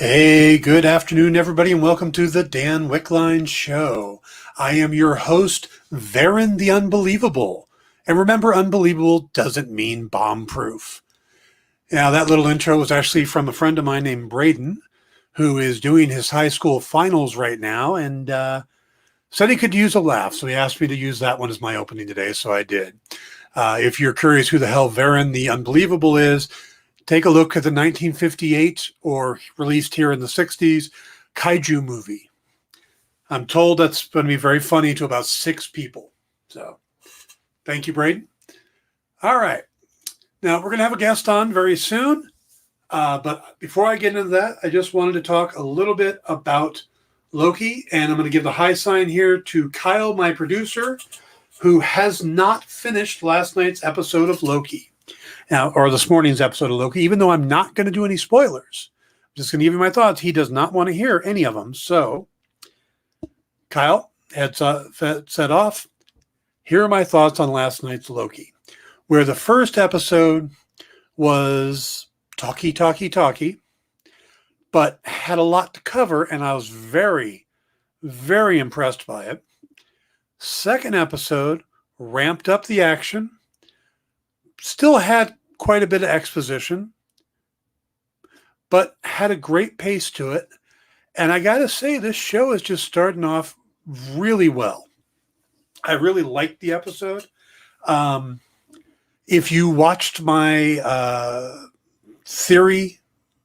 Hey, good afternoon, everybody, and welcome to the Dan Wickline Show. I am your host, Varen the Unbelievable. And remember, unbelievable doesn't mean bomb-proof. Now, that little intro was actually from a friend of mine named Braden, who is doing his high school finals right now, and said he could use a laugh, so he asked me to use that one as my opening today, so I did. If you're curious who the hell Varen the Unbelievable is, take a look at the 1958 or released here in the 60s kaiju movie. I'm told that's going to be very funny to about 6 people. So thank you, Braden. All right. Now we're going to have a guest on very soon. But before I get into that, I just wanted to talk a little bit about Loki. And I'm going to give the high sign here to Kyle, my producer, who has not finished last night's episode of Loki. Now, or this morning's episode of Loki, even though I'm not going to do any spoilers. I'm just going to give you my thoughts. He does not want to hear any of them. So, Kyle, set off. Here are my thoughts on last night's Loki, where the first episode was talky, but had a lot to cover, and I was very, very impressed by it. Second episode ramped up the action, still had quite a bit of exposition, but had a great pace to it. And I got to say, this show is just starting off really well. I really liked the episode. If you watched my theory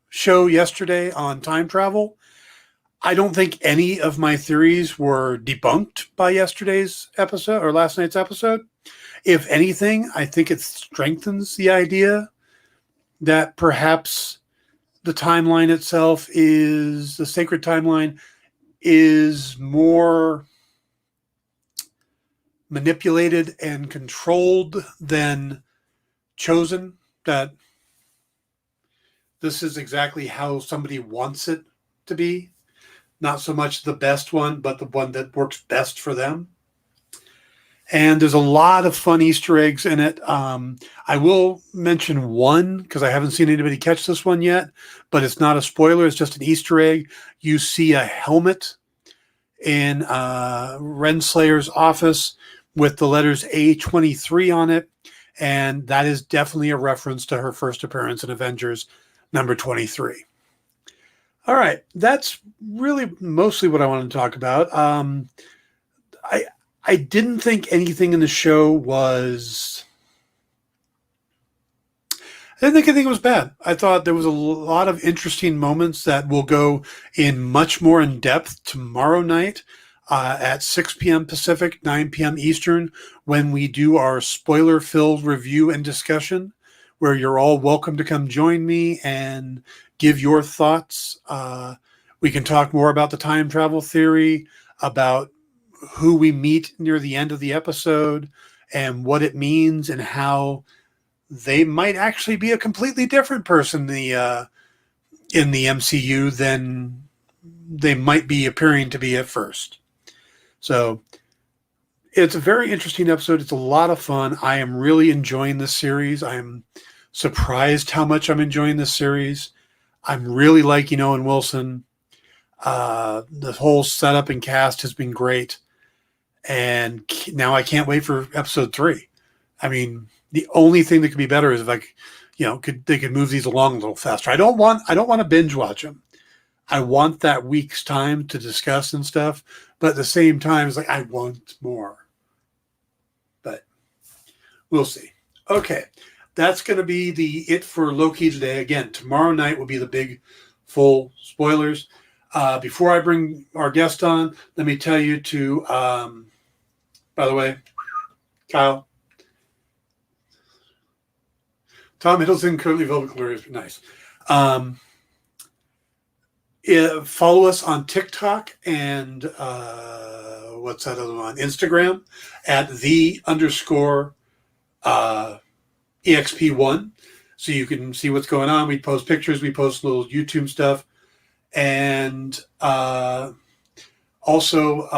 show yesterday on time travel, I don't think any of my theories were debunked by yesterday's episode or last night's episode. If anything, I think it strengthens the idea that perhaps the timeline itself is, the sacred timeline, is more manipulated and controlled than chosen, that this is exactly how somebody wants it to be. Not so much the best one, but the one that works best for them. And there's a lot of fun Easter eggs in it. I will mention one because I haven't seen anybody catch this one yet, but it's not a spoiler. It's just an Easter egg. You see a helmet in Renslayer's office with the letters A23 on it. And that is definitely a reference to her first appearance in Avengers number 23. All right. That's really mostly what I wanted to talk about. I didn't think anything in the show was... I didn't think anything was bad. I thought there was a lot of interesting moments that will go in much more in depth tomorrow night at 6 p.m. Pacific, 9 p.m. Eastern, when we do our spoiler-filled review and discussion, where you're all welcome to come join me and give your thoughts. We can talk more about the time travel theory, about who we meet near the end of the episode and what it means and how they might actually be a completely different person in the MCU than they might be appearing to be at first. So it's a very interesting episode. It's a lot of fun. I am really enjoying this series. I'm surprised how much I'm enjoying this series. I'm really liking Owen Wilson. The whole setup and cast has been great. And now I can't wait for episode 3. I mean, the only thing that could be better is if they could move these along a little faster. I don't want to binge watch them. I want that week's time to discuss and stuff, but at the same time, it's like I want more. But we'll see. Okay, that's going to be it for Loki today. Again, tomorrow night will be the big full spoilers. Before I bring our guest on, let me tell you to, by the way, Kyle, Tom Hiddleston, currently Velvet Glorious, nice. Follow us on TikTok and what's that other one? Instagram at _EXP1. So you can see what's going on. We post pictures, we post little YouTube stuff. And also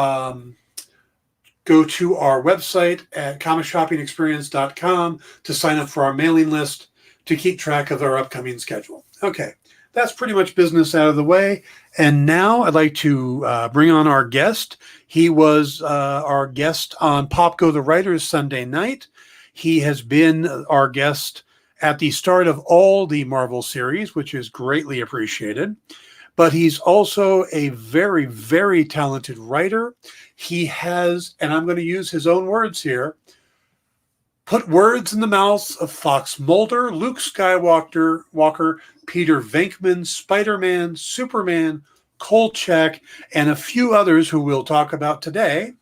go to our website at comicshoppingexperience.com to sign up for our mailing list to keep track of our upcoming schedule. Okay, that's pretty much business out of the way. And now I'd like to bring on our guest. He was our guest on Pop Go the Writers Sunday night. He has been our guest at the start of all the Marvel series, which is greatly appreciated. But he's also a very, very talented writer. He has, and I'm going to use his own words here, put words in the mouths of Fox Mulder, Luke Skywalker, Peter Venkman, Spider-Man, Superman, Kolchak, and a few others who we'll talk about today.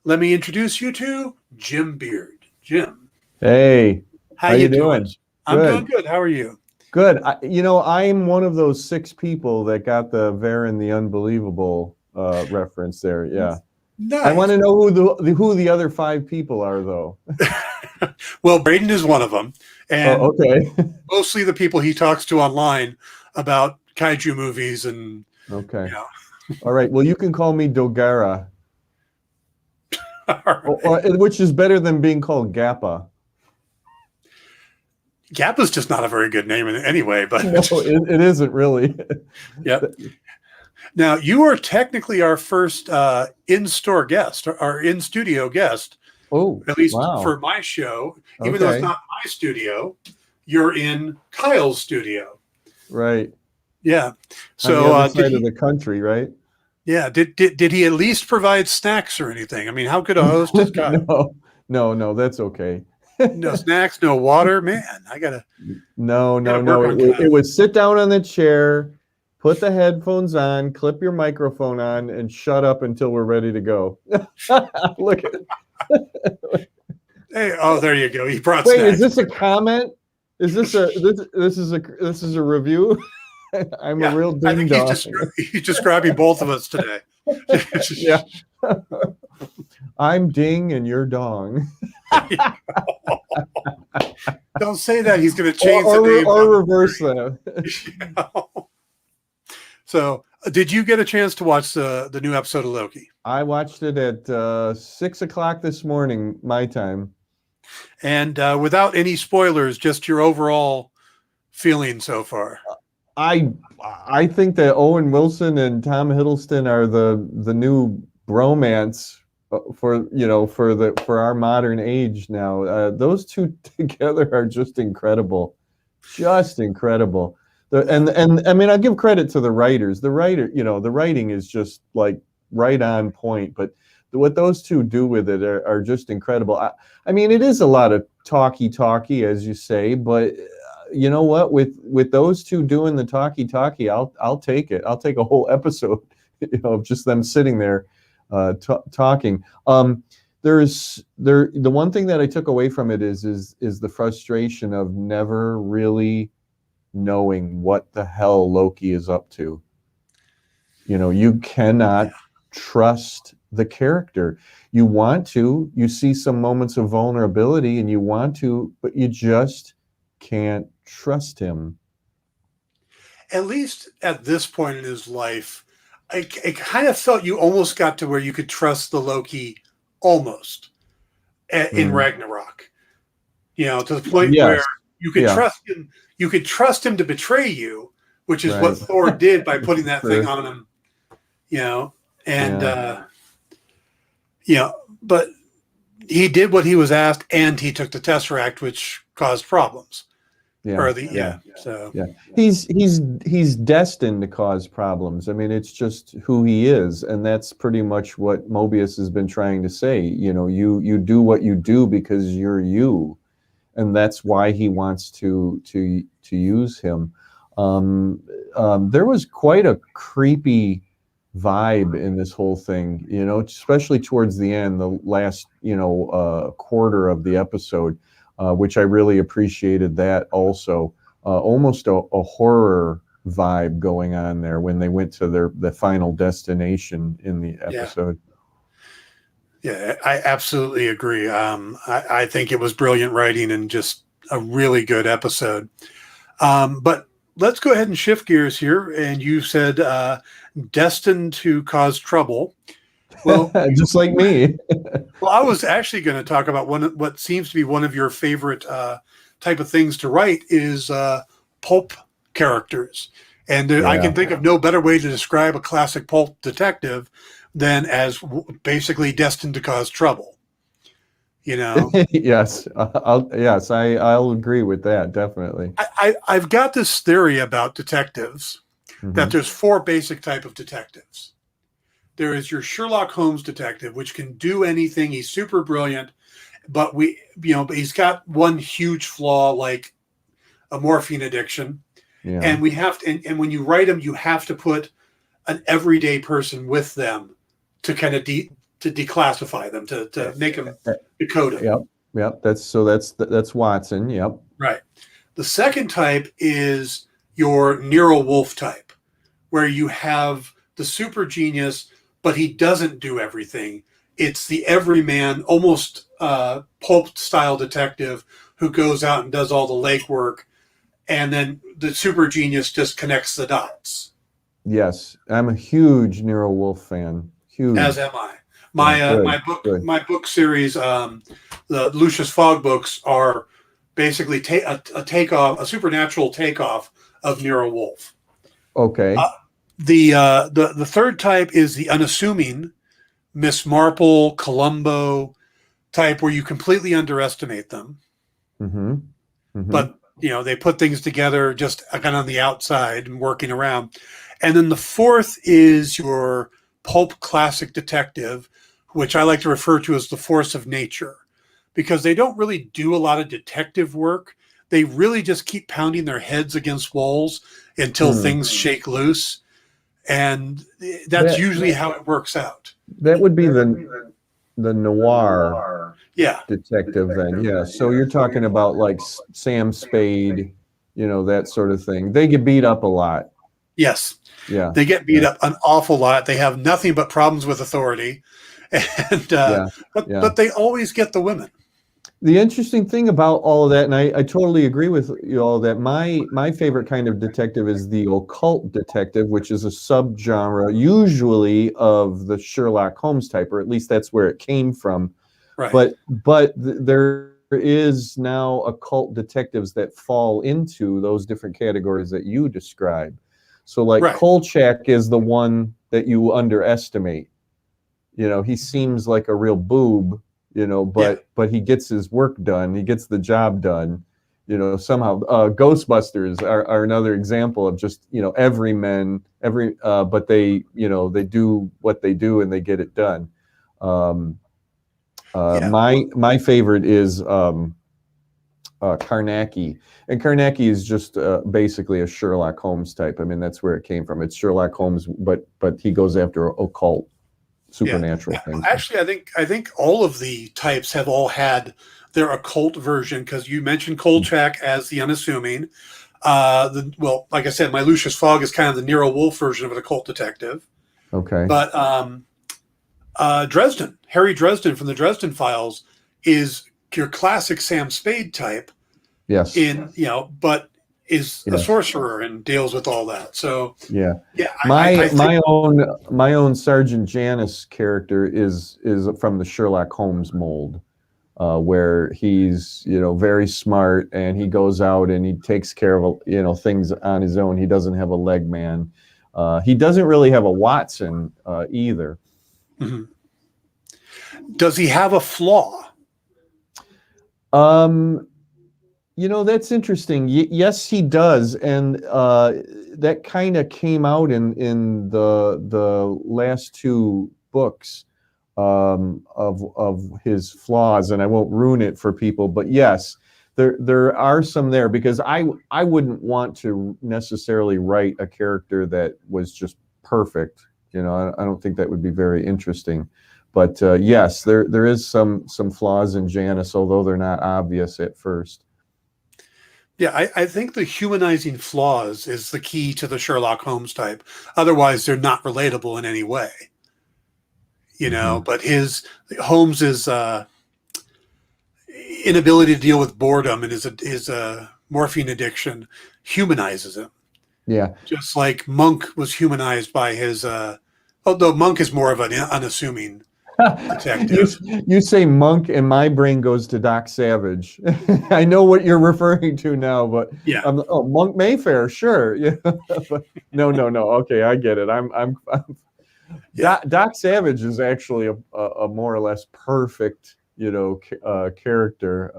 Let me introduce you to Jim Beard. Jim. Hey. How you doing? I'm doing good. How are you? Good. I'm one of those 6 people that got the Varen the Unbelievable reference there. Yeah. Nice. I want to know who the other 5 people are, though. Well, Braden is one of them. And okay. Mostly the people he talks to online about kaiju movies and. Okay. You know. All right. Well, you can call me Dogara. Right. Which is better than being called Gappa. Gappa's just not a very good name anyway, but no, it isn't really. Yep. Now you are technically our first in-store guest, or in-studio guest. Oh, at least for my show. Even though it's not my studio, you're in Kyle's studio. Right. Yeah. So on the other side of the country, right? Yeah. Did he at least provide snacks or anything? I mean, how could a host is Kyle? No, that's okay. No snacks, no water, man. I gotta. No. It was sit down on the chair, put the headphones on, clip your microphone on, and shut up until we're ready to go. Look at. Hey, oh, there you go. He brought. Wait, snacks. Is this a comment? Is this a this is a review? I'm a real ding dong. He's describing both of us today. Yeah. I'm ding and you're dong. Don't say that. He's going to change the name. Or reverse that. So, did you get a chance to watch the new episode of Loki? I watched it at 6:00 this morning, my time. And without any spoilers, just your overall feeling so far. I think that Owen Wilson and Tom Hiddleston are the new bromance for our modern age now. Those two together are just incredible. And I mean, I give credit to the writers. The writing is just like right on point, but what those two do with it are just incredible. I mean, it is a lot of talky, as you say, but you know what? With those two doing the talky, I'll take it. I'll take a whole episode, of just them sitting there talking. The one thing that I took away from it is the frustration of never really knowing what the hell Loki is up to. You cannot trust the character. You want to, you see some moments of vulnerability and you want to, but you just can't trust him. At least at this point in his life, I kind of felt you almost got to where you could trust the Loki almost in Ragnarok. To the point where you could trust him. You could trust him to betray you, which is what Thor did by putting that thing on him. But he did what he was asked, and he took the Tesseract, which caused problems. He's destined to cause problems. I mean, it's just who he is, and that's pretty much what Mobius has been trying to say. You do what you do because you're you, and that's why he wants to use him. There was quite a creepy vibe in this whole thing, especially towards the end, the last, quarter of the episode, which I really appreciated that also. Almost a horror vibe going on there when they went to the final destination in the episode. Yeah, I absolutely agree. I think it was brilliant writing and just a really good episode. But let's go ahead and shift gears here. And you said destined to cause trouble. Well, just like me. Well, I was actually going to talk about what seems to be one of your favorite type of things to write is pulp characters. And I can think of no better way to describe a classic pulp detective than as basically destined to cause trouble. Yes, I'll agree with that, definitely. I've got this theory about detectives that there's four basic type of detectives. There is your Sherlock Holmes detective, which can do anything. He's super brilliant, but he's got one huge flaw, like a morphine addiction. Yeah. And we have to, and when you write them, you have to put an everyday person with them to kind of declassify them, to make them decode them. Yep. That's Watson. Yep. Right. The second type is your Nero Wolfe type, where you have the super genius, but he doesn't do everything. It's the everyman, almost pulp style detective who goes out and does all the legwork, and then the super genius just connects the dots. Yes, I'm a huge Nero Wolfe fan. Huge. As am I. My book series, the Lucius Fogg books, are basically a supernatural takeoff of Nero Wolfe. Okay. The third type is the unassuming Miss Marple, Columbo type, where you completely underestimate them. But they put things together just kind of on the outside and working around. And then the fourth is your pulp classic detective, which I like to refer to as the force of nature, because they don't really do a lot of detective work. They really just keep pounding their heads against walls until things shake loose. And that's usually how it works out. That would be the noir detective then. Yeah. So you're talking about like Sam Spade, that sort of thing. They get beat up a lot. Yes. Yeah. They get beat up an awful lot. They have nothing but problems with authority. And but they always get the women. The interesting thing about all of that, and I totally agree with you all, that my favorite kind of detective is the occult detective, which is a subgenre usually of the Sherlock Holmes type, or at least that's where it came from. Right. But there is now occult detectives that fall into those different categories that you describe. So like Kolchak is the one that you underestimate. He seems like a real boob. But he gets his work done. He gets the job done. Somehow. Ghostbusters are another example of just everymen. But they they do what they do and they get it done. My favorite is Karnacki, and Karnacki is just basically a Sherlock Holmes type. I mean, that's where it came from. It's Sherlock Holmes, but he goes after occult, supernatural things. Actually, I think all of the types have all had their occult version, because you mentioned Kolchak as the unassuming. Like I said, my Lucius Fogg is kind of the Nero Wolfe version of an occult detective. Okay. But Harry Dresden from the Dresden Files is your classic Sam Spade type. Yes. But is a sorcerer and deals with all that. So my own Sergeant Janus character is from the Sherlock Holmes mold, where he's very smart and he goes out and he takes care of things on his own. He doesn't have a leg man. He doesn't really have a Watson either. Mm-hmm. Does he have a flaw? That's interesting. Yes, he does, and that kind of came out in the last two books of his flaws, and I won't ruin it for people. But yes, there are some there, because I wouldn't want to necessarily write a character that was just perfect. You know, I don't think that would be very interesting. But yes, there is some flaws in Janice, although they're not obvious at first. Yeah, I think the humanizing flaws is the key to the Sherlock Holmes type. Otherwise, they're not relatable in any way. You know, but Holmes's inability to deal with boredom and his morphine addiction humanizes him. Yeah. Just like Monk was humanized by his, although Monk is more of an unassuming detective. You say Monk, and my brain goes to Doc Savage. I know what you're referring to now, but Yeah. Oh, Monk Mayfair, sure. Yeah, but no. Okay, I get it. Yeah. Doc Savage is actually a more or less perfect, character.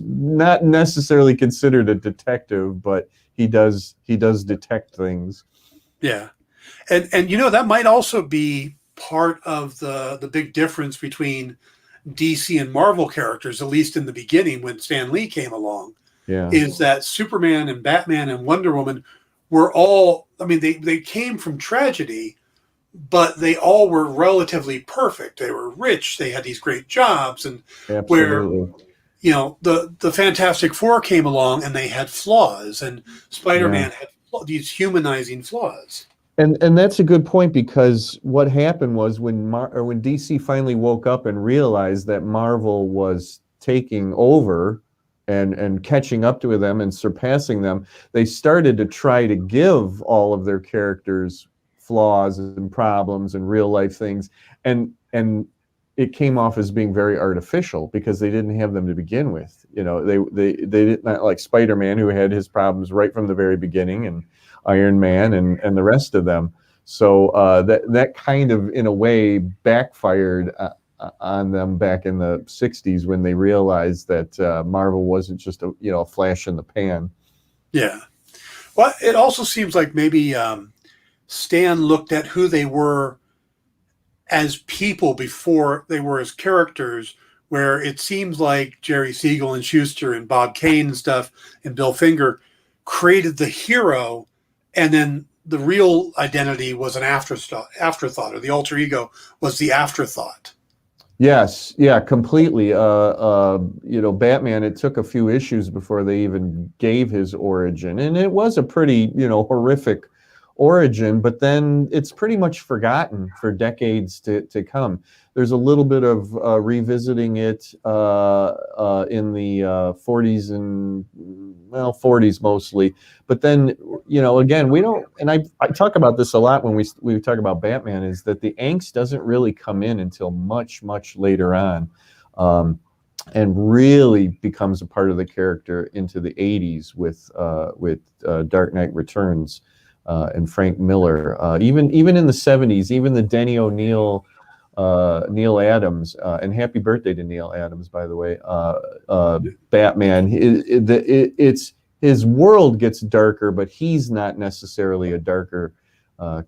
Not necessarily considered a detective, but he does detect things. Yeah, and that might also be part of the big difference between DC and Marvel characters, at least in the beginning when Stan Lee came along. Yeah. Is that Superman and Batman and Wonder Woman were all, I mean, they came from tragedy, but they all were relatively perfect. They were rich, they had these great jobs, and Absolutely. where the Fantastic Four came along and they had flaws, and Spider-Man had these humanizing flaws. And that's a good point, because what happened was when DC finally woke up and realized that Marvel was taking over and catching up to them and surpassing them, they started to try to give all of their characters flaws and problems and real life things, and it came off as being very artificial because they didn't have them to begin with. They did not, like Spider-Man, who had his problems right from the very beginning, and Iron Man and the rest of them. So that kind of, in a way, backfired on them back in the 60s when they realized that Marvel wasn't just a flash in the pan. Yeah. Well, it also seems like maybe Stan looked at who they were as people before they were as characters, where it seems like Jerry Siegel and Schuster and Bob Kane and stuff and Bill Finger created the hero, and then the real identity was an afterthought, or the alter ego was the afterthought. Yes, yeah, completely. Batman, it took a few issues before they even gave his origin, and it was a pretty, horrific origin, but then it's pretty much forgotten for decades to come. There's a little bit of revisiting it in the 40s and 40s mostly, but then again, we don't, and I talk about this a lot when we talk about Batman, is that the angst doesn't really come in until much later on, and really becomes a part of the character into the 80s with Dark Knight Returns. And Frank Miller, even in the 70s, even the Denny O'Neil, Neil Adams, and happy birthday to Neil Adams, by the way. Batman, it's his world gets darker, but he's not necessarily a darker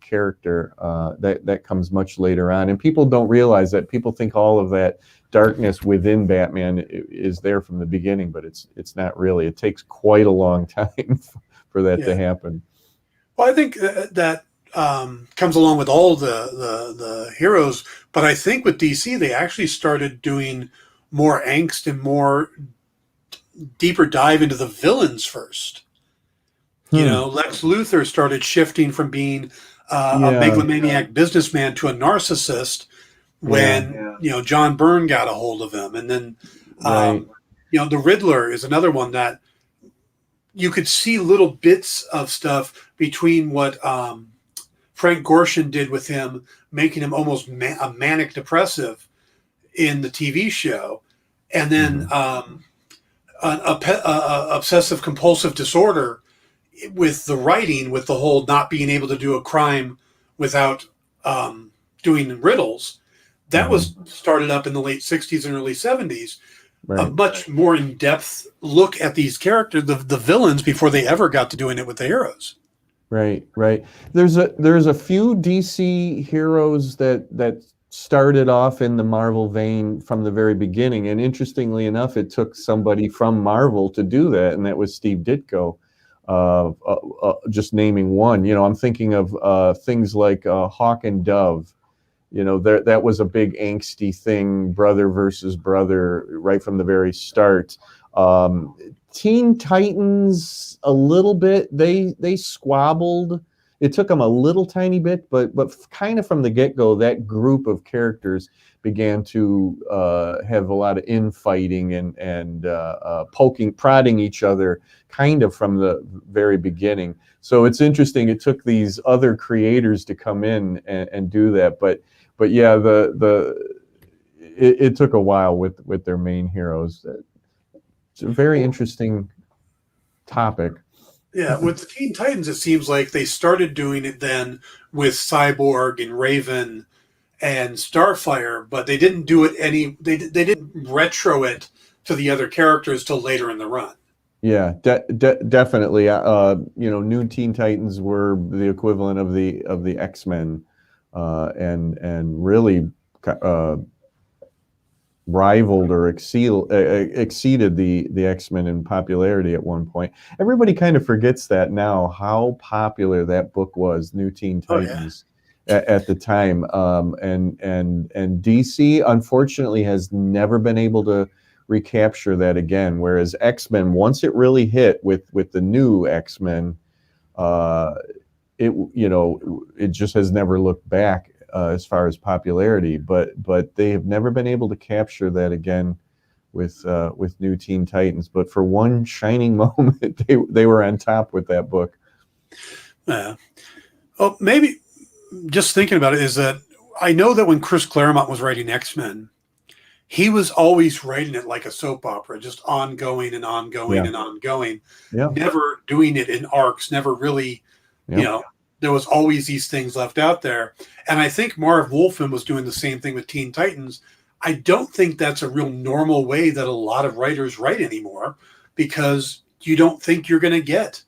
character. That comes much later on, and people don't realize that. People think all of that darkness within Batman is there from the beginning, but it's not really. It takes quite a long time for that to happen. Well, I think that comes along with all the heroes, but I think with DC, they actually started doing more angst and more deeper dive into the villains first. Lex Luthor started shifting from being a megalomaniac businessman to a narcissist when John Byrne got a hold of him, and then the Riddler is another one that you could see little bits of stuff between what Frank Gorshin did with him, making him almost a manic depressive in the TV show, and then obsessive compulsive disorder with the writing, with the whole not being able to do a crime without doing riddles. That was started up in the late 60s and early 70s. A much more in-depth look at these characters, the villains, before they ever got to doing it with the heroes. Right. There's a few DC heroes that started off in the Marvel vein from the very beginning. And interestingly enough, it took somebody from Marvel to do that, and that was Steve Ditko. Just naming one, I'm thinking of things like Hawk and Dove. That was a big angsty thing, brother versus brother, right from the very start. Teen Titans, a little bit. They squabbled. It took them a little tiny bit, but kind of from the get-go, that group of characters began to have a lot of infighting and poking, prodding each other, kind of from the very beginning. So it's interesting. It took these other creators to come in and do that, but yeah, it took a while with their main heroes. It's a very interesting topic. Yeah, with the Teen Titans, it seems like they started doing it then with Cyborg and Raven and Starfire, but they didn't do it they didn't retro it to the other characters till later in the run. Yeah, definitely. New Teen Titans were the equivalent of the X-Men, and really rivaled or exceeded the X-Men in popularity at one point. Everybody kind of forgets that now, how popular that book was, New Teen Titans, at the time. And DC unfortunately has never been able to recapture that again. Whereas X-Men, once it really hit with the new X-Men, it just has never looked back as far as popularity, but they have never been able to capture that again with New Teen Titans. But for one shining moment, they were on top with that book. Yeah. Well, maybe just thinking about it is that I know that when Chris Claremont was writing X-Men, he was always writing it like a soap opera, just ongoing and ongoing and ongoing, never doing it in arcs, never really, there was always these things left out there. And I think Marv Wolfman was doing the same thing with Teen Titans. I don't think that's a real normal way that a lot of writers write anymore, because you don't think you're going to get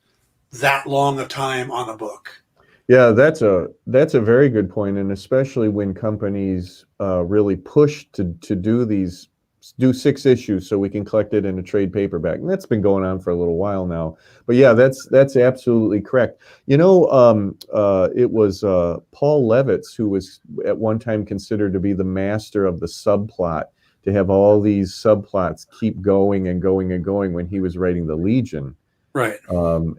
that long a time on a book. Yeah, that's a very good point, and especially when companies really push to do 6 issues so we can collect it in a trade paperback, and that's been going on for a little while now. But yeah, that's absolutely correct. It was Paul Levitz who was at one time considered to be the master of the subplot, to have all these subplots keep going and going and going when he was writing the Legion. Right.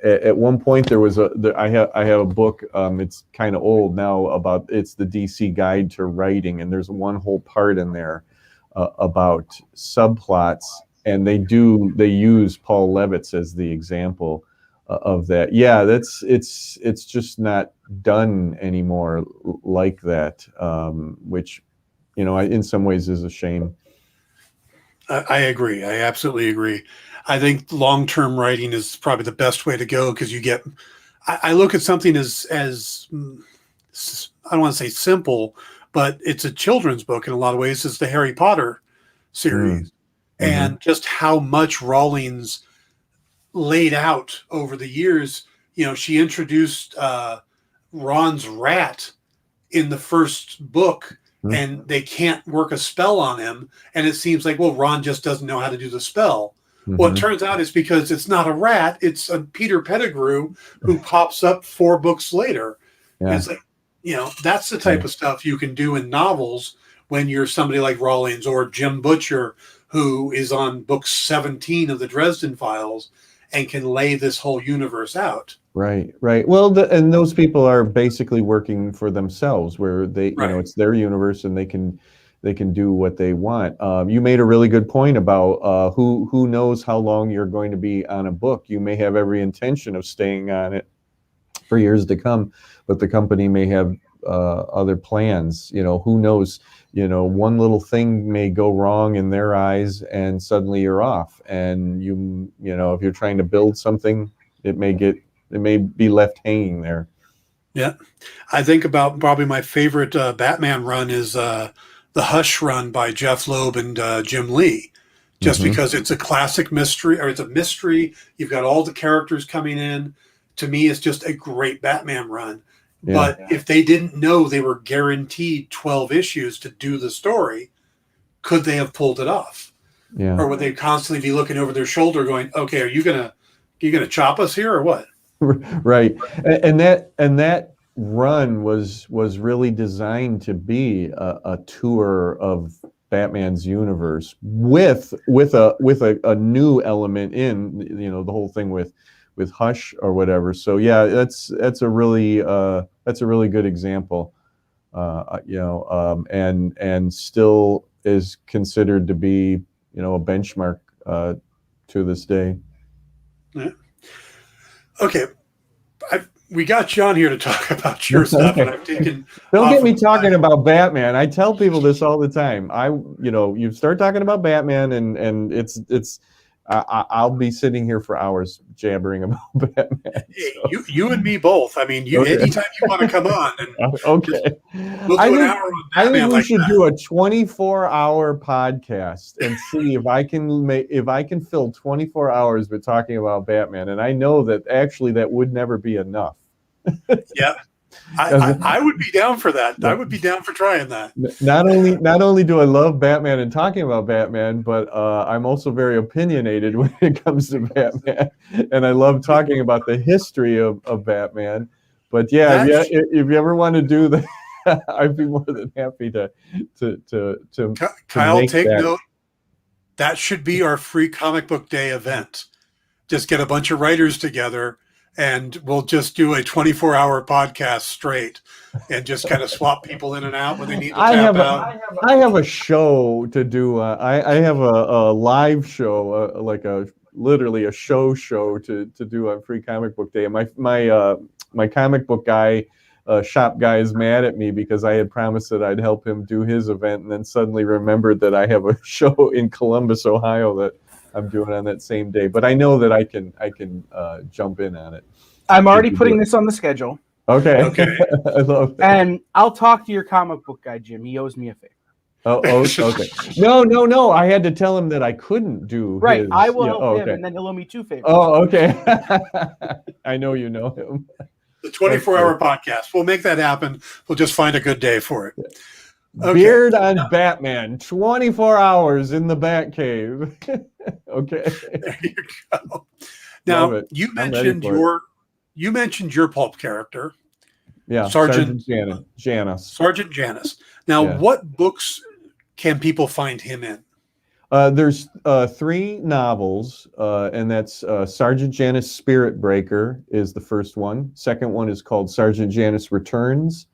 At one point, there was I have a book. It's kind of old now, it's the DC Guide to Writing, and there's one whole part in there about subplots, and they use Paul Levitz as the example of that. Yeah, it's just not done anymore like that, which in some ways is a shame. I agree. I absolutely agree. I think long-term writing is probably the best way to go, because you get, I look at something as I don't want to say simple, but it's a children's book in a lot of ways. It's the Harry Potter series. And just how much Rawlings laid out over the years. She introduced Ron's rat in the first book, and they can't work a spell on him. And it seems like, well, Ron just doesn't know how to do the spell. Well, it turns out it's because it's not a rat. It's a Peter Pettigrew who pops up 4 books later. Yeah. It's like, that's the type of stuff you can do in novels when you're somebody like Rawlings or Jim Butcher, who is on book 17 of the Dresden Files and can lay this whole universe out. Right. Well, and those people are basically working for themselves, where they, it's their universe and they can do what they want. You made a really good point about who knows how long you're going to be on a book. You may have every intention of staying on it for years to come, but the company may have other plans. Who knows? One little thing may go wrong in their eyes, and suddenly you're off. And if you're trying to build something, it may be left hanging there. Yeah, I think about probably my favorite Batman run is the Hush run by Jeff Loeb and Jim Lee, just because it's a classic mystery, or it's a mystery. You've got all the characters coming in. To me, it's just a great Batman run. But if they didn't know they were guaranteed 12 issues to do the story, could they have pulled it off? Yeah. Or would they constantly be looking over their shoulder going, okay, are you gonna chop us here or what? Right. And that run was really designed to be a tour of Batman's universe with a new element in, the whole thing with Hush or whatever. So yeah, that's a really good example. And still is considered to be, a benchmark to this day. Yeah. Okay. We got you on here to talk about your stuff, and I've taken. Don't get me talking about Batman. I tell people this all the time. You start talking about Batman, and I'll be sitting here for hours jabbering about Batman. So. You and me both. I mean, anytime you want to come on, and okay, we'll do an hour on Batman. I think we should do a 24-hour podcast and see if I can fill 24 hours with talking about Batman. And I know that actually that would never be enough. Yeah. I would be down for that. I would be down for trying that. Not only do I love Batman and talking about Batman, but I'm also very opinionated when it comes to Batman, and I love talking about the history of Batman. But yeah, if you ever want to do that, I'd be more than happy to Kyle, take note. That should be our free comic book day event. Just get a bunch of writers together, and we'll just do a 24-hour podcast straight and just kind of swap people in and out when they need to tap out. I have a show to do. I have a live show, literally a show to do on Free Comic Book Day. And my comic book guy, shop guy, is mad at me because I had promised that I'd help him do his event, and then suddenly remembered that I have a show in Columbus, Ohio that I'm doing on that same day. But I know that I can jump in on it. I'm already putting this on the schedule. Okay. I love that. And I'll talk to your comic book guy, Jim. He owes me a favor. Oh, okay. No. I had to tell him that I couldn't do. Right. His. I will help him, and then he'll owe me 2 favors. Oh, okay. I know you know him. The 24-hour podcast. We'll make that happen. We'll just find a good day for it. Okay. Beard on Batman. 24 hours in the Batcave. Okay. There you go. Now you mentioned your pulp character. Yeah, Sergeant Janus. Sergeant Janus. Now, what books can people find him in? There's 3 novels, and that's Sergeant Janus Spirit Breaker is the first one. Second one is called Sergeant Janus Returns.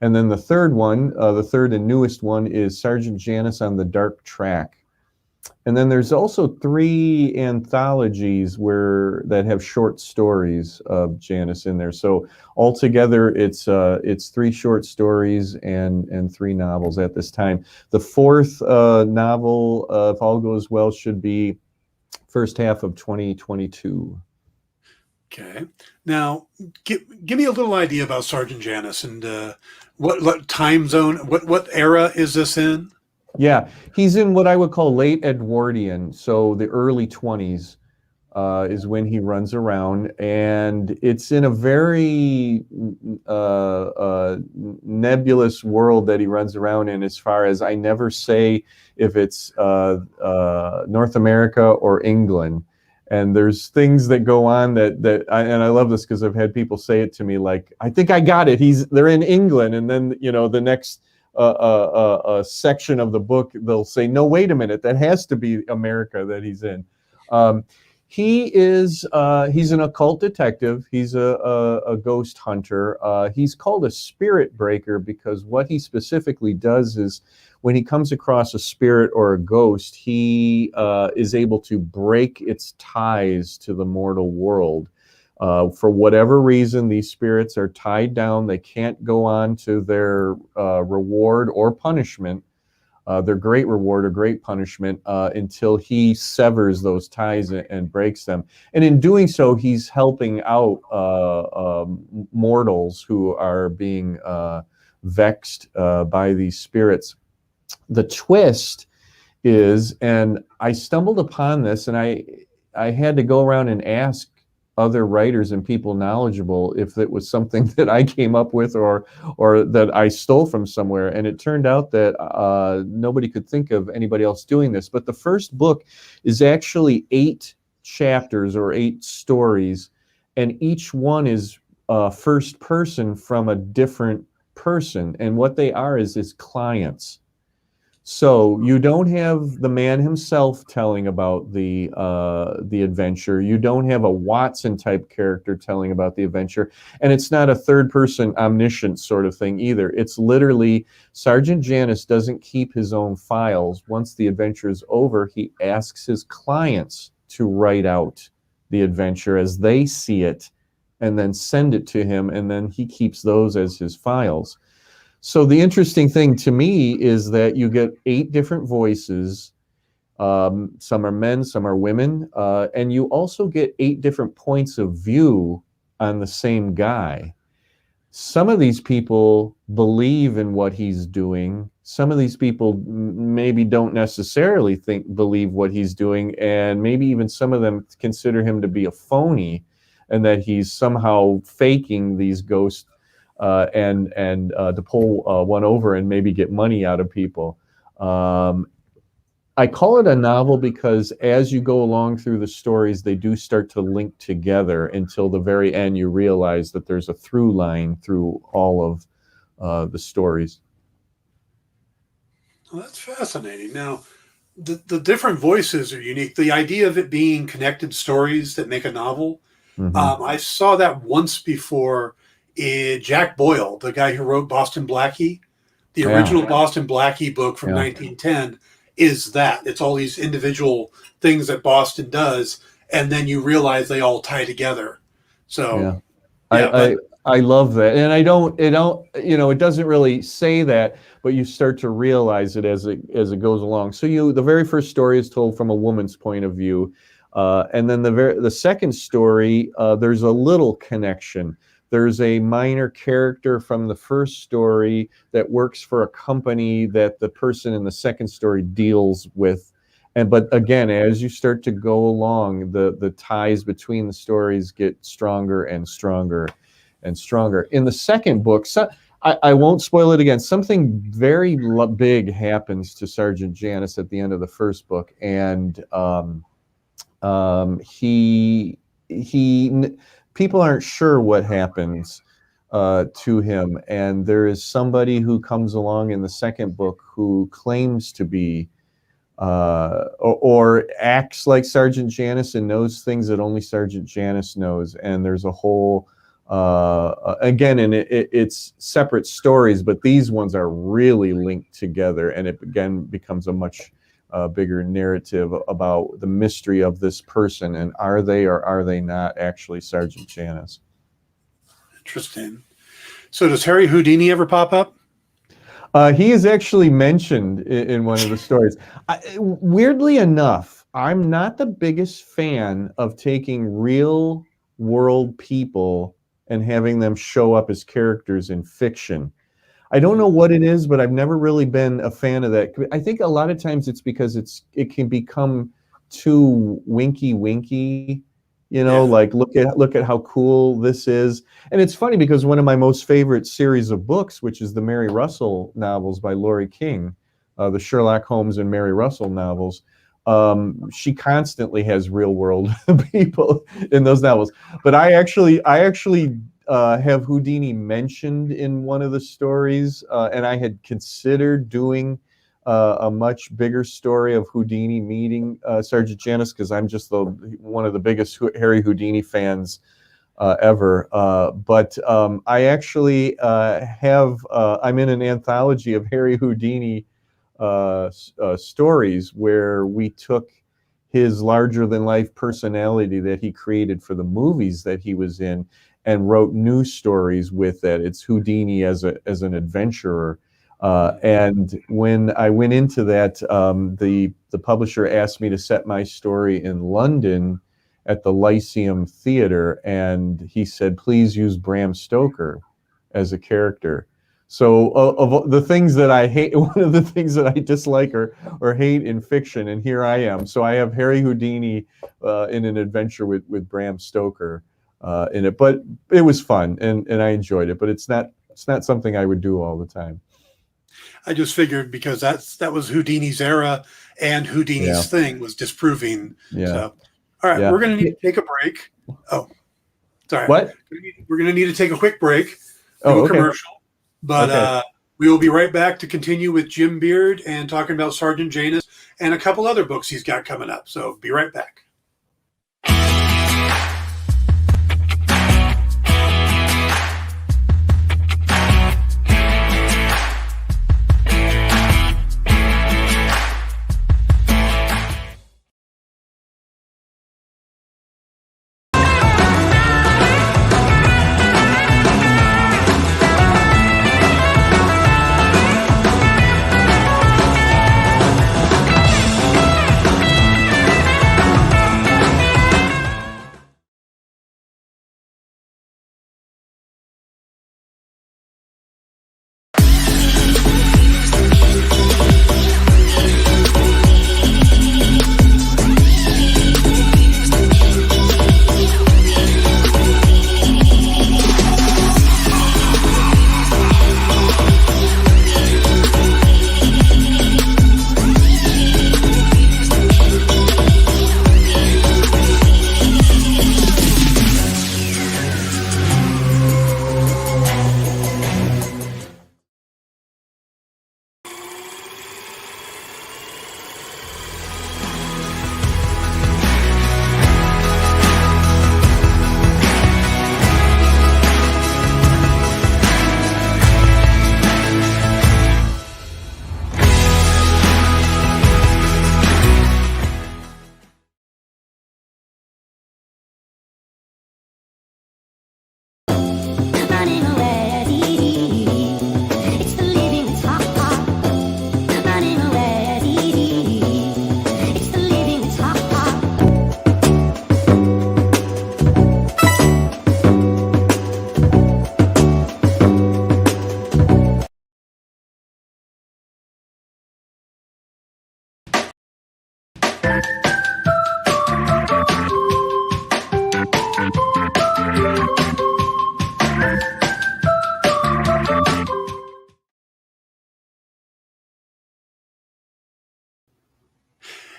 And then the third one, the third and newest one, is Sergeant Janus on the Dark Track. And then there's also 3 anthologies that have short stories of Janus in there. So altogether, it's 3 short stories and 3 novels at this time. The 4th novel, if all goes well, should be first half of 2022. Okay. Now, give me a little idea about Sergeant Janus and what time zone, what era is this in? Yeah, he's in what I would call late Edwardian, so the early 20s is when he runs around, and it's in a very nebulous world that he runs around in, as far as I never say if it's North America or England. And there's things that go on and I love this because I've had people say it to me, like, I think I got it. They're in England, and then the next a section of the book, they'll say, no, wait a minute, that has to be America that he's in. He's an occult detective. He's a ghost hunter. He's called a spirit breaker because what he specifically does is when he comes across a spirit or a ghost, he is able to break its ties to the mortal world. For whatever reason, these spirits are tied down. They can't go on to their reward or punishment, their great reward or great punishment, until he severs those ties and breaks them. And in doing so, he's helping out mortals who are being vexed by these spirits. The twist is, and I stumbled upon this, and I had to go around and ask other writers and people knowledgeable if it was something that I came up with or that I stole from somewhere. And it turned out that nobody could think of anybody else doing this. But the first book is actually 8 chapters or 8 stories, and each one is first person from a different person. And what they are is clients. So you don't have the man himself telling about the adventure. You don't have a Watson type character telling about the adventure, and it's not a third person omniscient sort of thing either. It's literally Sergeant Janus doesn't keep his own files. Once the adventure is over, he asks his clients to write out the adventure as they see it, and then send it to him, and then he keeps those as his files. So the interesting thing to me is that you get 8 different voices. Some are men, some are women, and you also get 8 different points of view on the same guy. Some of these people believe in what he's doing. Some of these people maybe don't necessarily believe what he's doing, and maybe even some of them consider him to be a phony, and that he's somehow faking these ghosts and to pull one over and maybe get money out of people. I call it a novel because as you go along through the stories, they do start to link together until the very end. You realize that there's a through line through all of the stories. Well, that's fascinating. Now, the different voices are unique. The idea of it being connected stories that make a novel, I saw that once before. Jack Boyle, the guy who wrote Boston Blackie, the original Boston Blackie book from 1910, is that. It's all these individual things that Boston does, and then you realize they all tie together. So, I love that, and it doesn't really say that, but you start to realize it as it goes along. So the very first story is told from a woman's point of view, and then the second story, there's a little connection. There's a minor character from the first story that works for a company that the person in the second story deals with. But again, as you start to go along, the ties between the stories get stronger and stronger and stronger. In the second book, I won't spoil it again, something very big happens to Sergeant Janus at the end of the first book, and people aren't sure what happens to him, and there is somebody who comes along in the second book who claims to be or acts like Sergeant Janus and knows things that only Sergeant Janus knows. And there's a whole again, and it's separate stories, but these ones are really linked together, and it again becomes a much bigger narrative about the mystery of this person, and are they or are they not actually Sergeant Janus. Interesting. So does Harry Houdini ever pop up? He is actually mentioned in one of the stories. Weirdly enough, I'm not the biggest fan of taking real world people and having them show up as characters in fiction. I don't know what it is, but I've never really been a fan of that. I think a lot of times it's because it can become too winky, like look at how cool this is. And it's funny because one of my most favorite series of books, which is the Mary Russell novels by Laurie King, the Sherlock Holmes and Mary Russell novels, she constantly has real world people in those novels. But I actually have Houdini mentioned in one of the stories, and I had considered doing a much bigger story of Houdini meeting Sergeant Janus, because I'm just one of the biggest Harry Houdini fans ever. But I actually I'm in an anthology of Harry Houdini stories where we took his larger-than-life personality that he created for the movies that he was in and wrote new stories with it. It's Houdini as an adventurer. And when I went into that, the publisher asked me to set my story in London at the Lyceum Theatre, and he said, please use Bram Stoker as a character. So of the things that I hate, one of the things that I dislike or hate in fiction, and here I am. So I have Harry Houdini in an adventure with Bram Stoker in it, but it was fun and I enjoyed it. But it's not something I would do all the time. I just figured because that was Houdini's era, and Houdini's thing was disproving. Yeah. So, all right, we're going to need to take a break. Oh, sorry. What? We're going to need to take a quick break. Oh, okay. Commercial. But we will be right back to continue with Jim Beard and talking about Sergeant Janus and a couple other books he's got coming up. So be right back.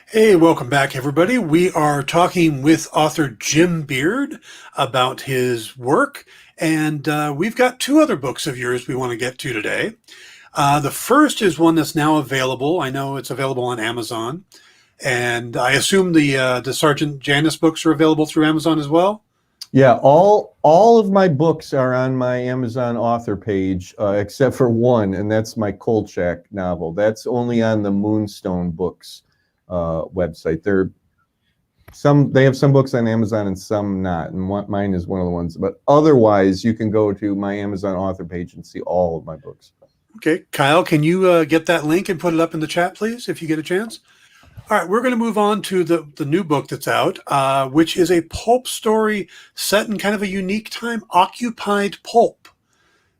Hey, welcome back, everybody. We are talking with author Jim Beard about his work, and we've got two other books of yours we want to get to today. The first is one that's now available. I know it's available on Amazon, and I assume the Sergeant Janus books are available through Amazon as well? Yeah, all of my books are on my Amazon author page, except for one, and that's my Kolchak novel. That's only on the Moonstone Books website. They have some books on Amazon and some not, and mine is one of the ones. But otherwise, you can go to my Amazon author page and see all of my books. Okay, Kyle, can you get that link and put it up in the chat, please, if you get a chance? All right, we're going to move on to the new book that's out, which is a pulp story set in kind of a unique time, Occupied Pulp.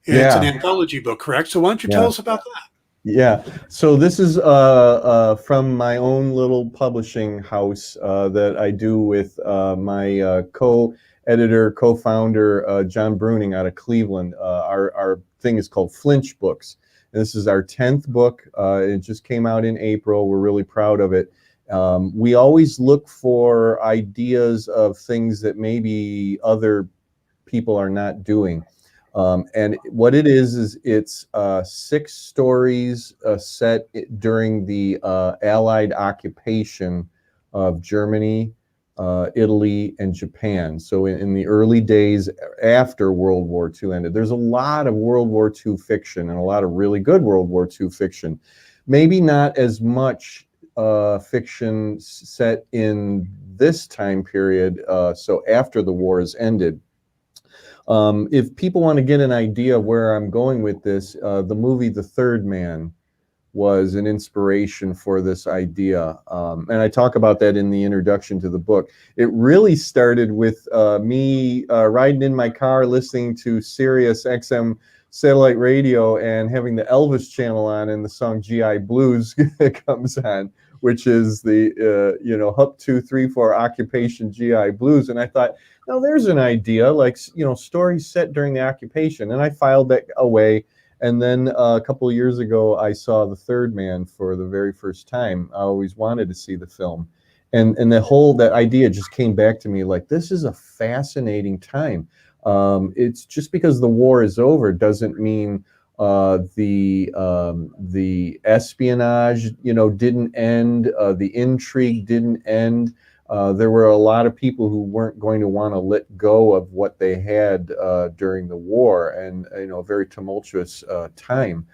It's an anthology book, correct? So why don't you tell us about that? Yeah, so this is from my own little publishing house that I do with my co-editor, co-founder, John Bruning out of Cleveland. Our thing is called Flinch Books. And this is our 10th book. It just came out in April. We're really proud of it. We always look for ideas of things that maybe other people are not doing. And what it is it's 6 stories set during the Allied occupation of Germany, Italy, and Japan. So in the early days after World War II ended, there's a lot of World War II fiction and a lot of really good World War II fiction. Maybe not as much fiction set in this time period, so after the war has ended. If people want to get an idea of where I'm going with this, the movie The Third Man was an inspiration for this idea. And I talk about that in the introduction to the book. It really started with me riding in my car listening to Sirius XM satellite radio and having the Elvis channel on, and the song GI Blues comes on, which is the, Hup 2, 3, 4 occupation GI Blues. And I thought, now there's an idea, like, stories set during the occupation. And I filed that away. And then a couple of years ago, I saw The Third Man for the very first time. I always wanted to see the film. And that idea just came back to me, like, this is a fascinating time. It's just because the war is over doesn't mean the espionage, didn't end. The intrigue didn't end. There were a lot of people who weren't going to want to let go of what they had during the war, and a very tumultuous time.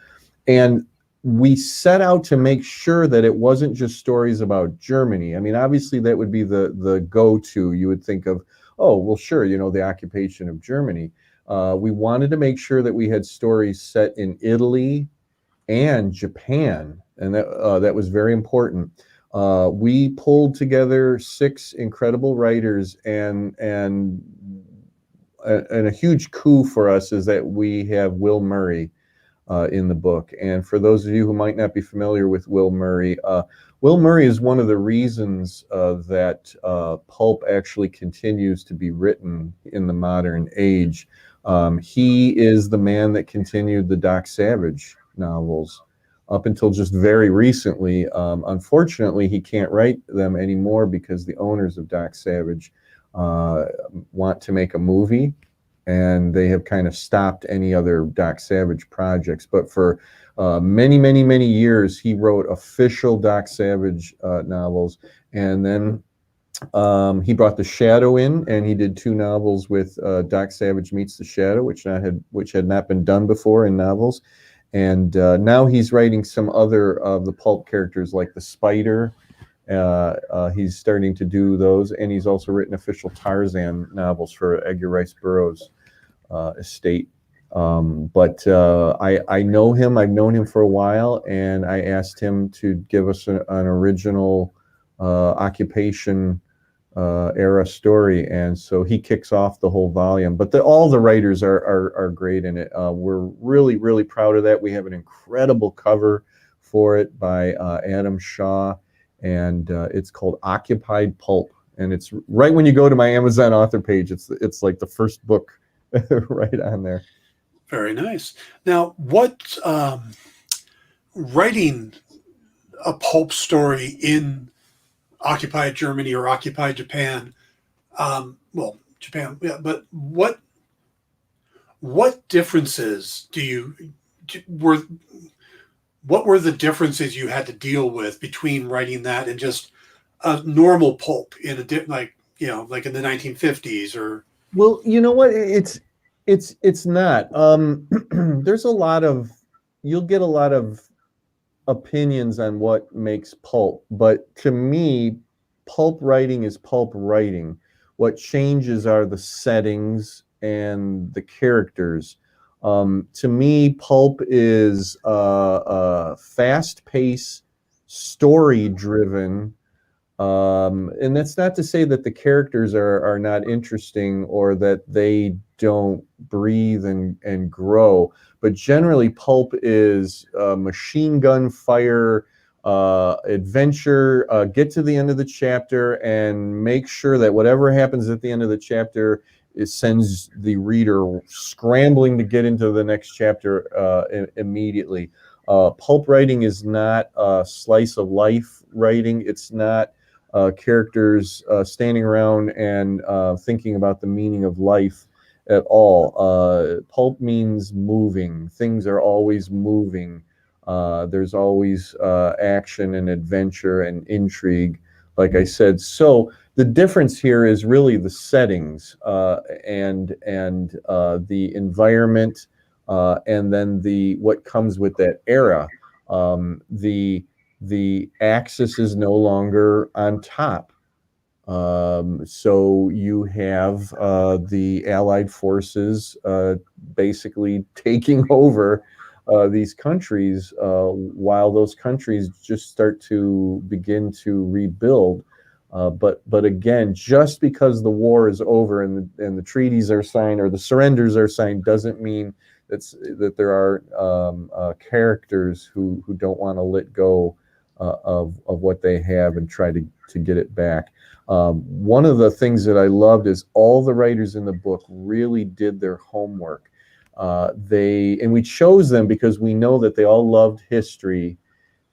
And we set out to make sure that it wasn't just stories about Germany. I mean, obviously that would be the go-to. You would think of, oh, well, sure, the occupation of Germany. We wanted to make sure that we had stories set in Italy and Japan, and that was very important. We pulled together 6 incredible writers, and a huge coup for us is that we have Will Murray in the book. And for those of you who might not be familiar with Will Murray is one of the reasons that pulp actually continues to be written in the modern age. He is the man that continued the Doc Savage novels up until just very recently. Unfortunately, he can't write them anymore because the owners of Doc Savage want to make a movie, and they have kind of stopped any other Doc Savage projects. But for many, many, many years, he wrote official Doc Savage novels. And then he brought The Shadow in, and he did 2 novels with Doc Savage Meets the Shadow, which had not been done before in novels. And now he's writing some other of the pulp characters, like the Spider. He's starting to do those, and he's also written official Tarzan novels for Edgar Rice Burroughs' estate. But I know him. I've known him for a while, and I asked him to give us an original occupation era story, and so he kicks off the whole volume. But all the writers are great in it. We're really, really proud of that. We have an incredible cover for it by Adam Shaw, and it's called Occupied Pulp. And it's right when you go to my Amazon author page. It's like the first book right on there. Very nice. Now, what writing a pulp story in occupied Germany or occupied Japan, Japan, yeah, but what differences what were the differences you had to deal with between writing that and just a normal pulp in like in the 1950s? Or, well, you know what, it's not. There's you'll get a lot of opinions on what makes pulp, but to me, pulp writing is pulp writing. What changes are the settings and the characters. To me, pulp is fast-paced, story-driven, and that's not to say that the characters are not interesting or that they don't breathe and grow. But generally, pulp is machine gun fire, adventure, get to the end of the chapter and make sure that whatever happens at the end of the chapter sends the reader scrambling to get into the next chapter immediately. Pulp writing is not slice of life writing. It's not characters standing around and thinking about the meaning of life at all. Pulp means moving. Things are always moving. There's always action and adventure and intrigue, like I said. So the difference here is really the settings and the environment, and then what comes with that era. The axis is no longer on top. So you have the Allied forces basically taking over these countries while those countries just start to begin to rebuild. But again, just because the war is over and the treaties are signed or the surrenders are signed doesn't mean that there are characters who don't want to let go of what they have and try to get it back. One of the things that I loved is all the writers in the book really did their homework. And we chose them because we know that they all loved history,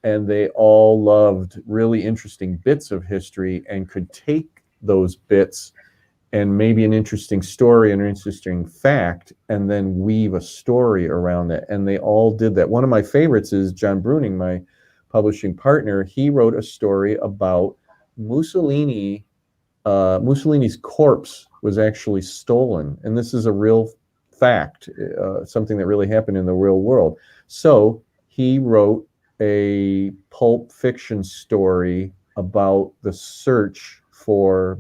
and they all loved really interesting bits of history and could take those bits and maybe an interesting story and an interesting fact and then weave a story around it. And they all did that. One of my favorites is John Bruning, my publishing partner. He wrote a story about Mussolini's corpse was actually stolen. And this is a real fact, something that really happened in the real world. So he wrote a pulp fiction story about the search for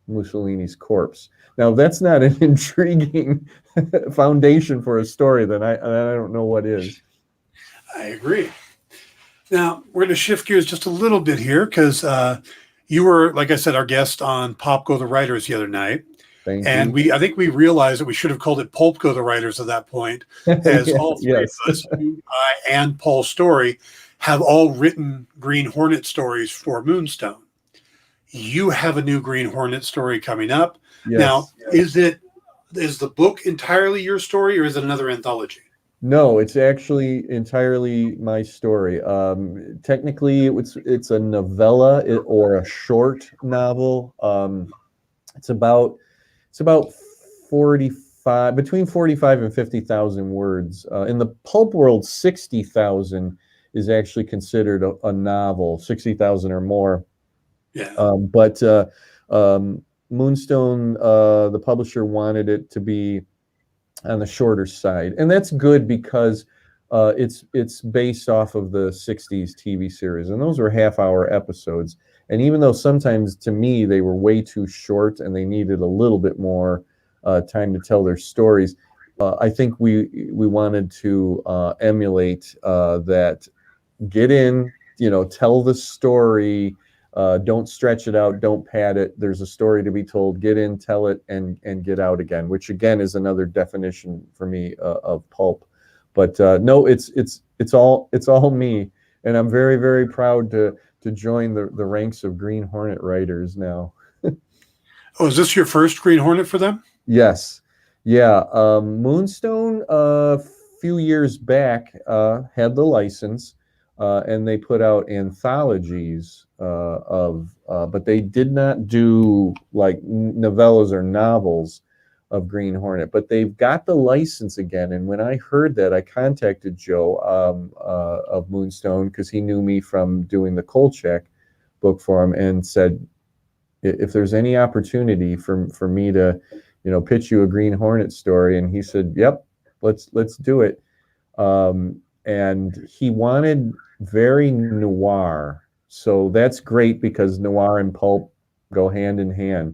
Mussolini's corpse. Now, if that's not an intriguing foundation for a story, then I don't know what is. I agree. Now, we're going to shift gears just a little bit here because you were, like I said, our guest on Pop Go the Writers the other night. Thank you. I think we realized that we should have called it Pulp Go the Writers at that point, as all three of us, you, I, and Paul Story, have all written Green Hornet stories for Moonstone. You have a new Green Hornet story coming up. Yes. Now, is the book entirely your story, or is it another anthology? No, it's actually entirely my story. Technically, it's a novella or a short novel. It's about 45, between 45 and 50,000 words. In the pulp world, 60,000 is actually considered a novel, 60,000 or more. Yeah. But Moonstone, the publisher, wanted it to be on the shorter side, and that's good because it's based off of the 60s TV series, and those were half-hour episodes. And even though sometimes to me they were way too short and they needed a little bit more time to tell their stories, I think we wanted to emulate that. Get in, tell the story. Don't stretch it out. Don't pad it. There's a story to be told. Get in, tell it, and get out again. Which again is another definition for me of pulp. But no, it's all me, and I'm very, very proud to join the ranks of Green Hornet writers now. Oh, is this your first Green Hornet for them? Yes, yeah. Moonstone a few years back had the license. And they put out anthologies but they did not do like novellas or novels of Green Hornet. But they've got the license again. And when I heard that, I contacted Joe of Moonstone because he knew me from doing the Kolchak book for him, and said, if there's any opportunity for me to, pitch you a Green Hornet story. And he said, yep, let's do it. And he wanted very noir, so that's great because noir and pulp go hand in hand.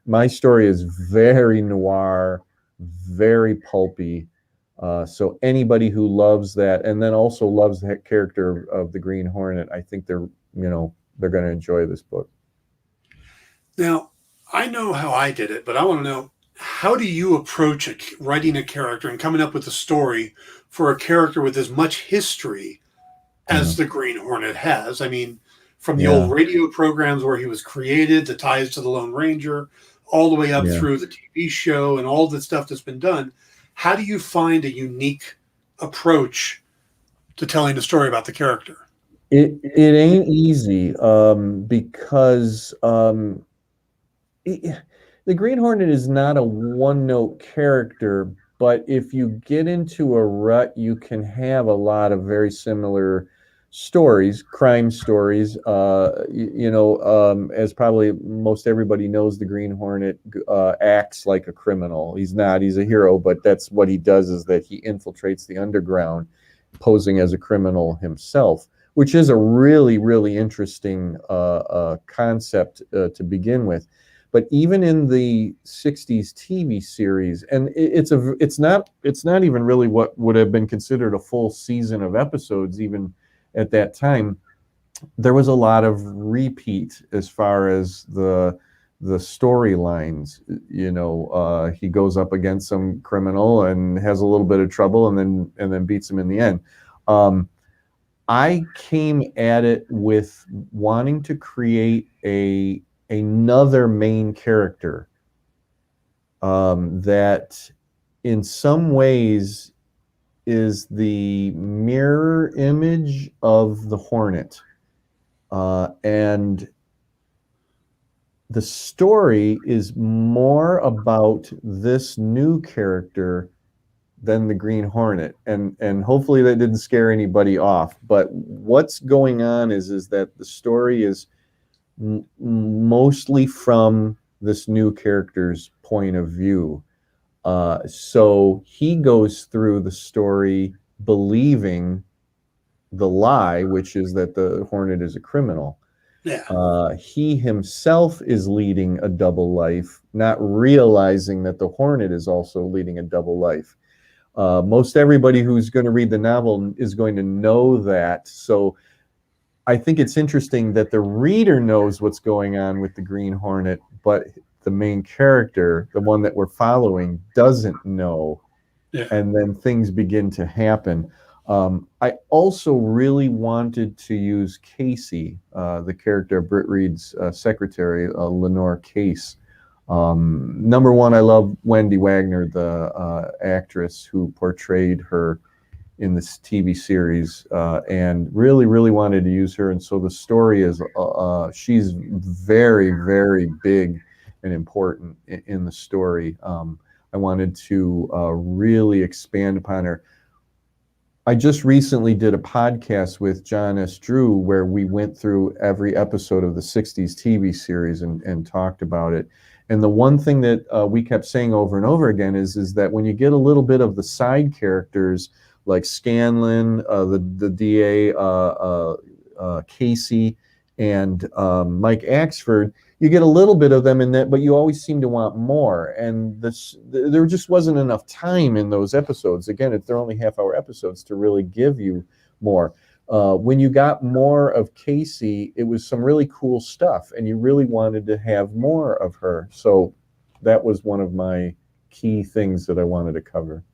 My story is very noir, very pulpy. So anybody who loves that, and then also loves the character of the Green Hornet, I think they're going to enjoy this book. Now, I know how I did it, but I want to know, how do you approach writing a character and coming up with a story for a character with as much history as the Green Hornet has? I mean, from the old radio programs where he was created, the ties to the Lone Ranger, all the way up through the TV show and all the stuff that's been done. How do you find a unique approach to telling a story about the character? It ain't easy because the Green Hornet is not a one-note character, but if you get into a rut, you can have a lot of very similar stories, crime stories. As probably most everybody knows, the Green Hornet acts like a criminal. He's not. He's a hero, but that's what he does, is that he infiltrates the underground, posing as a criminal himself, which is a really, really interesting concept to begin with. But even in the 60s TV series, and it's not even really what would have been considered a full season of episodes even at that time, there was a lot of repeat as far as the the storylines. You know, he goes up against some criminal and has a little bit of trouble, and then beats him in the end. I came at it with wanting to create another main character that in some ways is the mirror image of the Hornet. And the story is more about this new character than the Green Hornet. And hopefully that didn't scare anybody off. But what's going on is that the story is mostly from this new character's point of view. So he goes through the story believing the lie, which is that the Hornet is a criminal. Yeah. He himself is leading a double life, not realizing that the Hornet is also leading a double life. Most everybody who's going to read the novel is going to know that. So I think it's interesting that the reader knows what's going on with the Green Hornet, but the main character, the one that we're following, doesn't know. Yeah. And then things begin to happen. I also really wanted to use Casey, the character of Britt Reed's secretary, Lenore Case. Number one, I love Wendy Wagner, the actress who portrayed her in this TV series, and really, really wanted to use her. And so the story is, she's very, very big and important in the story. I wanted to really expand upon her. I just recently did a podcast with John S. Drew where we went through every episode of the 60s TV series and talked about it. And the one thing that we kept saying over and over again is that when you get a little bit of the side characters like Scanlon, the DA, Casey, and Mike Axford, you get a little bit of them in that, but you always seem to want more. And there just wasn't enough time in those episodes. Again, they're only half-hour episodes to really give you more. When you got more of Casey, it was some really cool stuff, and you really wanted to have more of her. So that was one of my key things that I wanted to cover.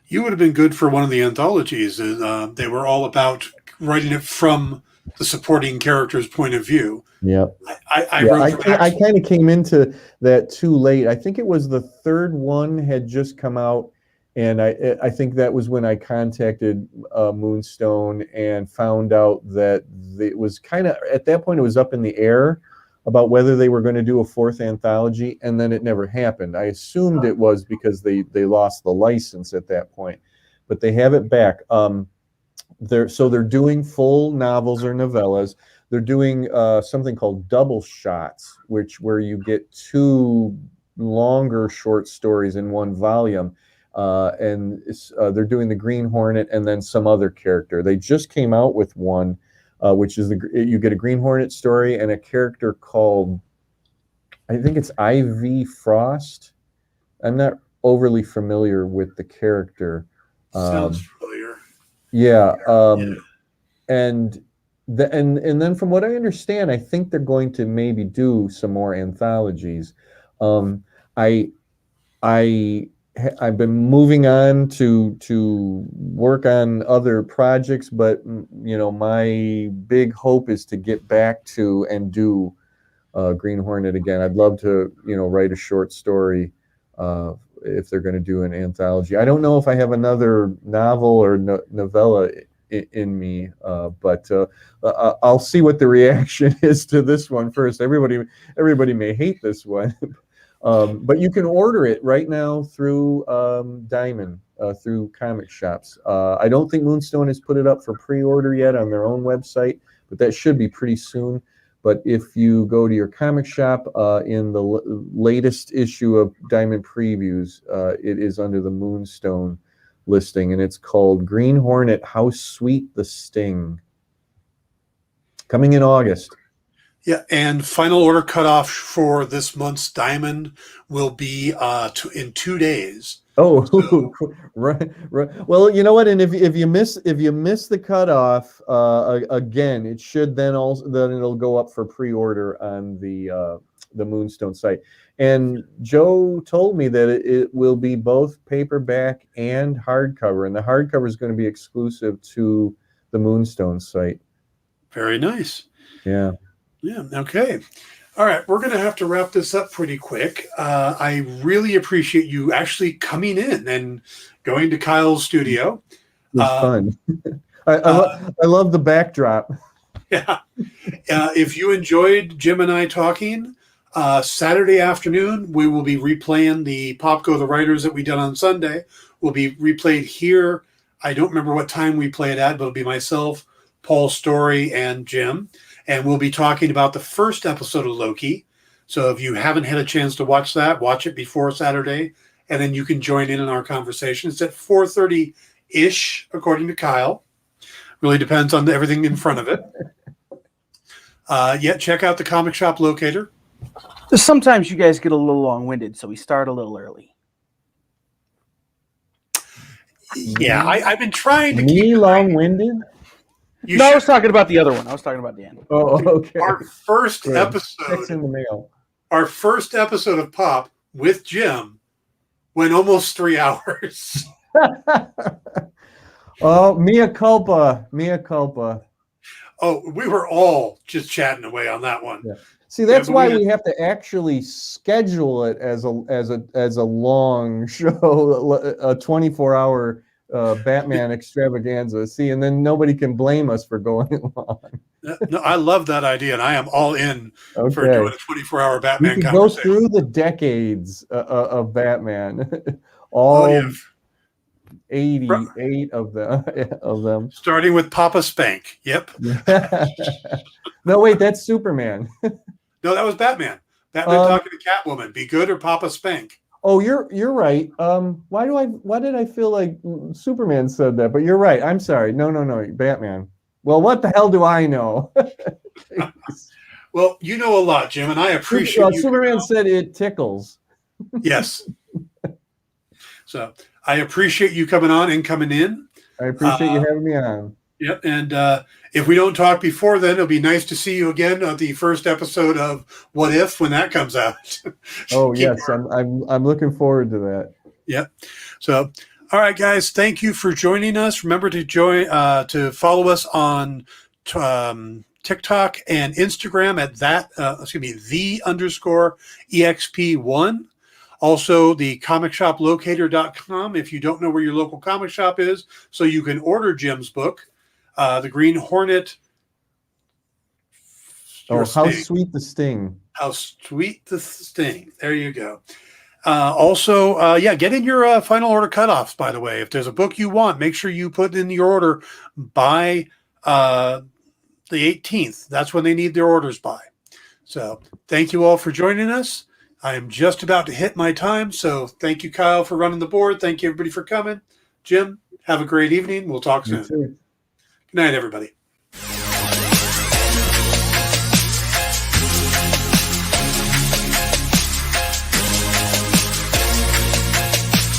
You would have been good for one of the anthologies. They were all about writing it from the supporting character's point of view. Yeah. I kind of came into that too late. I think it was the third one had just come out, and I think that was when I contacted Moonstone and found out that it was kind of, at that point, it was up in the air about whether they were going to do a fourth anthology, and then it never happened. I assumed it was because they lost the license at that point, but they have it back. They're doing full novels or novellas. They're doing something called double shots, where you get two longer short stories in one volume, and they're doing the Green Hornet and then some other character. They just came out with one, which is you get a Green Hornet story and a character called, I think it's Ivy Frost. I'm not overly familiar with the character. Sounds familiar. Yeah. And then from what I understand, I think they're going to maybe do some more anthologies. I've been moving on to work on other projects, but my big hope is to get back to and do Green Hornet again. I'd love to write a short story if they're going to do an anthology. I don't know if I have another novel or novella in me, but I'll see what the reaction is to this one first. Everybody may hate this one, but you can order it right now through Diamond, through comic shops. I don't think Moonstone has put it up for pre-order yet on their own website, but that should be pretty soon. But if you go to your comic shop, in the latest issue of Diamond Previews, it is under the Moonstone listing, and it's called Green Hornet, How Sweet the Sting. Coming in August. Yeah, and final order cutoff for this month's Diamond will be in 2 days. Oh, so. Right. Well, you know what? And if you miss the cutoff, again, it should then it'll go up for pre-order on the the Moonstone site. And Joe told me that it will be both paperback and hardcover, and the hardcover is going to be exclusive to the Moonstone site. Very nice. Yeah. Yeah. Okay. All right. We're going to have to wrap this up pretty quick. I really appreciate you actually coming in and going to Kyle's studio. It was fun. I love the backdrop. Yeah. If you enjoyed Jim and I talking, Saturday afternoon, we will be replaying the Pop Go the Writers that we did on Sunday. Will be replayed here. I don't remember what time we play it at, but it'll be myself, Paul Story, and Jim. And we'll be talking about the first episode of Loki. So if you haven't had a chance to watch that, watch it before Saturday, and then you can join in our conversation. It's at 4:30-ish, according to Kyle. Really depends on everything in front of it. Check out the Comic Shop Locator. Sometimes you guys get a little long-winded, so we start a little early. Yeah, I've been trying to keep long-winded. I was talking about the other one. I was talking about Dan. Oh, okay. Our first episode in the mail. Our first episode of Pop with Jim went almost 3 hours. Oh, mea culpa. Mea culpa. Oh, we were all just chatting away on that one. Yeah. See, that's why we have to actually schedule it as a long show, a 24-hour Batman extravaganza. See, and then nobody can blame us for going long. No, I love that idea, and I am all in for doing a 24-hour Batman conversation. Go through the decades of Batman, all 88 of them. Starting with Papa Spank. Yep. No, wait, that's Superman. No, that was Batman. Batman talking to Catwoman. Be good or Papa Spank. Oh, you're right. Why did I feel like Superman said that? But you're right. I'm sorry. No, Batman. Well, what the hell do I know? Well, you know a lot, Jim, and I appreciate you. Superman said it tickles. Yes. So I appreciate you coming on and coming in. I appreciate you having me on. Yep, and if we don't talk before then, it'll be nice to see you again on the first episode of What If when that comes out. Oh yes, I'm looking forward to that. Yep. So, all right, guys, thank you for joining us. Remember to to follow us on TikTok and Instagram at the_EXP1. Also, the comicshoplocator.com if you don't know where your local comic shop is, so you can order Jim's book, The Green Hornet. How sweet the sting. How sweet the sting. There you go. Get in your final order cutoffs, by the way. If there's a book you want, make sure you put in your order by the 18th. That's when they need their orders by. So thank you all for joining us. I am just about to hit my time, so thank you, Kyle, for running the board. Thank you, everybody, for coming. Jim, have a great evening. We'll talk soon. Good night, everybody.